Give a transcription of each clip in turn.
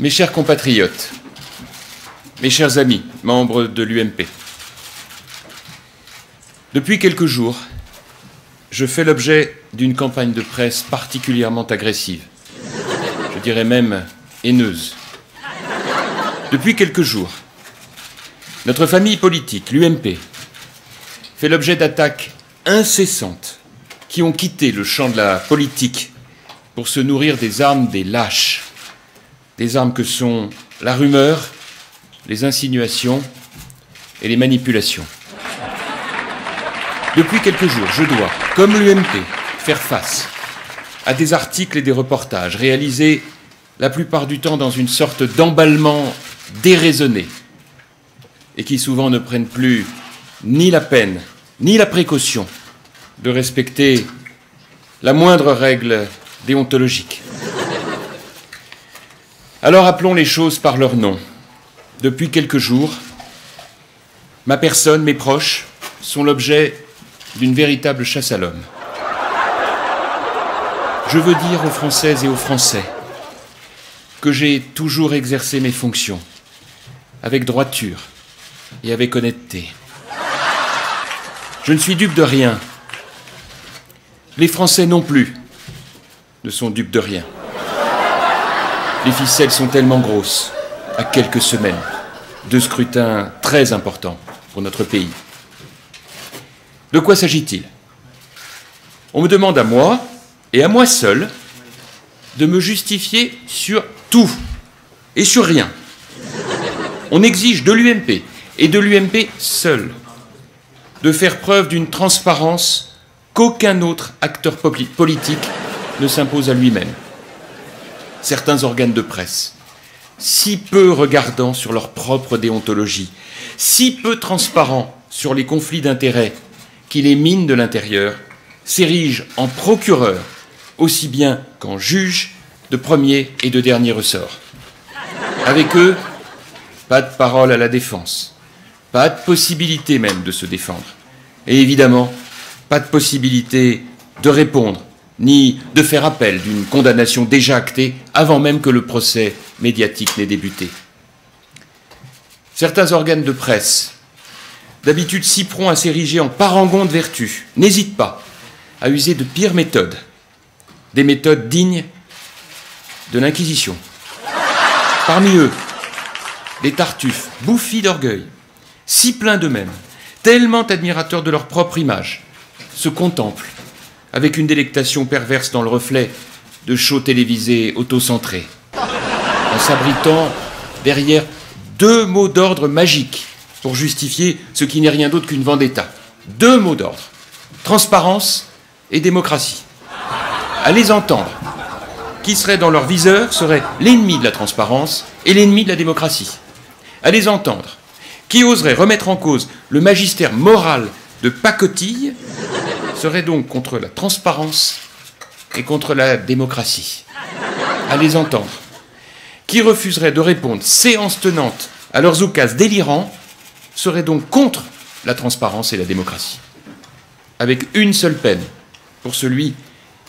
Mes chers compatriotes, mes chers amis, membres de l'UMP, depuis quelques jours, je fais l'objet d'une campagne de presse particulièrement agressive, je dirais même haineuse. Depuis quelques jours, notre famille politique, l'UMP, fait l'objet d'attaques incessantes qui ont quitté le champ de la politique pour se nourrir des armes des lâches, des armes que sont la rumeur, les insinuations et les manipulations. Depuis quelques jours, je dois, comme l'UMP, faire face à des articles et des reportages réalisés la plupart du temps dans une sorte d'emballement déraisonné et qui souvent ne prennent plus ni la peine ni la précaution de respecter la moindre règle déontologique. Alors appelons les choses par leur nom. Depuis quelques jours, ma personne, mes proches, sont l'objet d'une véritable chasse à l'homme. Je veux dire aux Françaises et aux Français que j'ai toujours exercé mes fonctions avec droiture et avec honnêteté. Je ne suis dupe de rien. Les Français non plus ne sont dupes de rien. Les ficelles sont tellement grosses, à quelques semaines de scrutins très importants pour notre pays. De quoi s'agit-il? On me demande à moi, et à moi seul, de me justifier sur tout et sur rien. On exige de l'UMP, et de l'UMP seul, de faire preuve d'une transparence qu'aucun autre acteur politique ne s'impose à lui-même. Certains organes de presse, si peu regardants sur leur propre déontologie, si peu transparents sur les conflits d'intérêts qui les minent de l'intérieur, s'érigent en procureurs aussi bien qu'en juges de premier et de dernier ressort. Avec eux, pas de parole à la défense, pas de possibilité même de se défendre, et évidemment, pas de possibilité de répondre ni de faire appel d'une condamnation déjà actée avant même que le procès médiatique n'ait débuté. Certains organes de presse, d'habitude si prompts à s'ériger en parangons de vertu, n'hésitent pas à user de pires méthodes, des méthodes dignes de l'Inquisition. Parmi eux, des tartuffes bouffis d'orgueil, si pleins d'eux-mêmes, tellement admirateurs de leur propre image, se contemplent avec une délectation perverse dans le reflet de shows télévisés autocentrés, en s'abritant derrière deux mots d'ordre magiques pour justifier ce qui n'est rien d'autre qu'une vendetta. Deux mots d'ordre, transparence et démocratie. À les entendre, qui serait dans leur viseur serait l'ennemi de la transparence et l'ennemi de la démocratie. À les entendre, qui oserait remettre en cause le magistère moral de pacotille serait donc contre la transparence et contre la démocratie. À les entendre, qui refuserait de répondre séance tenante à leurs oukases délirants serait donc contre la transparence et la démocratie. Avec une seule peine pour celui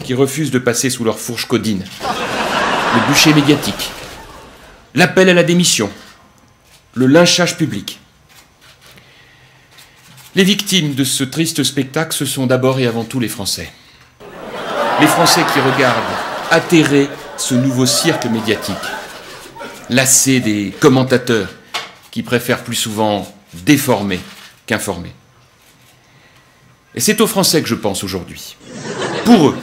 qui refuse de passer sous leur fourche codine. Le bûcher médiatique, l'appel à la démission, le lynchage public. Les victimes de ce triste spectacle, ce sont d'abord et avant tout les Français. Les Français qui regardent atterrés ce nouveau cirque médiatique, lassés des commentateurs qui préfèrent plus souvent déformer qu'informer. Et c'est aux Français que je pense aujourd'hui. Pour eux,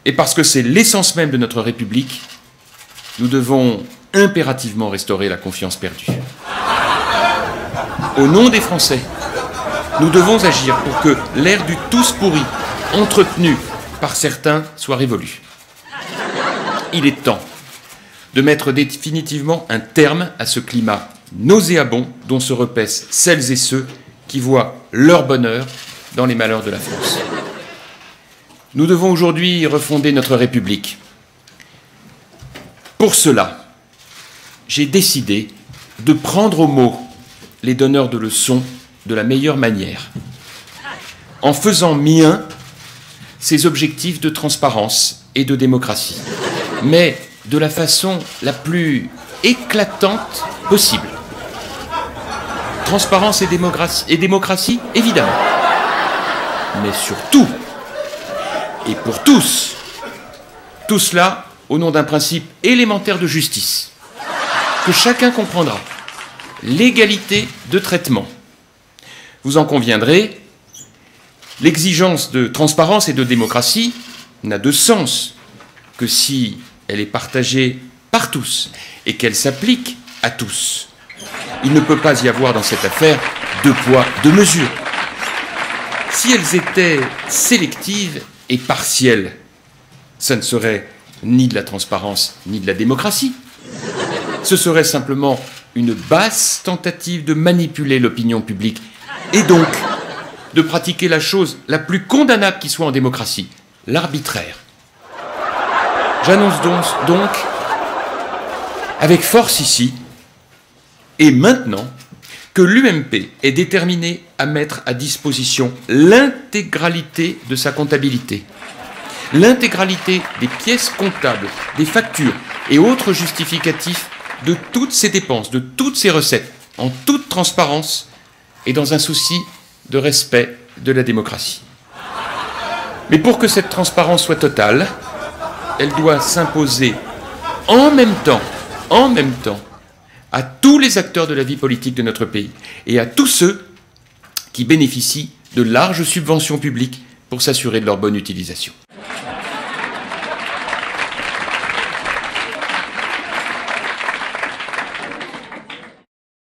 et parce que c'est l'essence même de notre République, nous devons impérativement restaurer la confiance perdue. Au nom des Français, nous devons agir pour que l'ère du tous pourri, entretenu par certains, soit révolue. Il est temps de mettre définitivement un terme à ce climat nauséabond dont se repaissent celles et ceux qui voient leur bonheur dans les malheurs de la France. Nous devons aujourd'hui refonder notre République. Pour cela, j'ai décidé de prendre au mot les donneurs de leçons de la meilleure manière, en faisant mien ces objectifs de transparence et de démocratie, mais de la façon la plus éclatante possible. Transparence et démocratie, évidemment. Mais surtout, et pour tous, tout cela au nom d'un principe élémentaire de justice, que chacun comprendra, l'égalité de traitement. Vous en conviendrez, l'exigence de transparence et de démocratie n'a de sens que si elle est partagée par tous et qu'elle s'applique à tous. Il ne peut pas y avoir dans cette affaire deux poids, deux mesures. Si elles étaient sélectives et partielles, ça ne serait ni de la transparence ni de la démocratie. Ce serait simplement une basse tentative de manipuler l'opinion publique et donc de pratiquer la chose la plus condamnable qui soit en démocratie, l'arbitraire. J'annonce donc, avec force ici, et maintenant, que l'UMP est déterminée à mettre à disposition l'intégralité de sa comptabilité, l'intégralité des pièces comptables, des factures et autres justificatifs de toutes ses dépenses, de toutes ses recettes, en toute transparence et dans un souci de respect de la démocratie. Mais pour que cette transparence soit totale, elle doit s'imposer en même temps, à tous les acteurs de la vie politique de notre pays et à tous ceux qui bénéficient de larges subventions publiques pour s'assurer de leur bonne utilisation.